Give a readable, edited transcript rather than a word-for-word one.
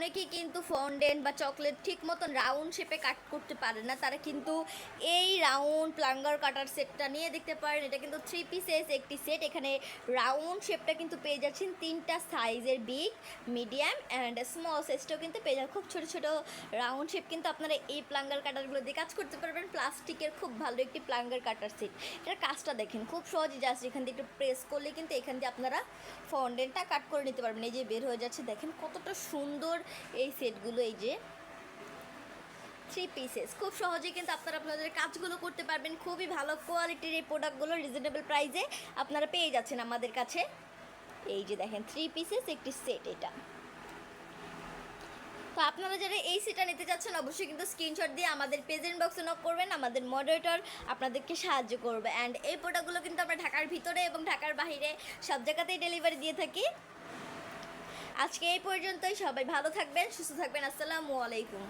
অনেকেই কিন্তু ফন্ডেন্ট বা চকলেট ঠিক মতন রাউন্ড শেপে কাট করতে পারে না, তারা কিন্তু এই রাউন্ড প্লাঙ্গার কাটার সেটটা নিয়ে দেখতে পারেন। এটা কিন্তু 3 পিসেস একটি সেট। এখানে রাউন্ড শেপটা কিন্তু পেয়ে যাচ্ছেন 3টা সাইজের, বিগ, মিডিয়াম অ্যান্ড স্মল সাইজটাও কিন্তু পেয়ে যাবেন। খুব ছোটো ছোটো রাউন্ড শেপ কিন্তু আপনারা এই প্লাঙ্গার কাটারগুলো দিয়ে কাজ করতে পারবেন। প্লাস্টিকের খুব ভালো একটি প্লাঙ্গার কাটার সেট। এটার কাজটা দেখেন খুব সহজে, জাস্ট এখান দিয়ে একটু প্রেস করলে কিন্তু এখান দিয়ে আপনারা ফন্ডেন্টটা কাট করে নিতে পারবেন। এই যে বের হয়ে যাচ্ছে, দেখেন কতটা সুন্দর এই সেটগুলো। এই যে 3 পিসেস, খুব সহজেই কিন্তু আপনারা আপনাদের কাজগুলো করতে পারবেন। খুবই ভালো কোয়ালিটির এই প্রোডাক্টগুলো রিজনেবল প্রাইসে আপনারা পেয়ে যাচ্ছেন আমাদের কাছে। এই যে দেখেন 3 পিসেস একটি সেট এটা। তো আপনারা যারা এই সেটটা নিতে চাচ্ছেন অবশ্যই কিন্তু স্ক্রিনশট দিয়ে আমাদের পেজেন্ট বক্সে নক করবেন, আমাদের মডারেটর আপনাদেরকে সাহায্য করবে। অ্যান্ড এই প্রোডাক্টগুলো কিন্তু আমরা ঢাকার ভিতরে এবং ঢাকার বাইরে সব জায়গাতেই ডেলিভারি দিয়ে থাকি। আজকে এই পর্যন্তই, সবাই ভালো থাকবেন, সুস্থ থাকবেন। আসসালামু আলাইকুম।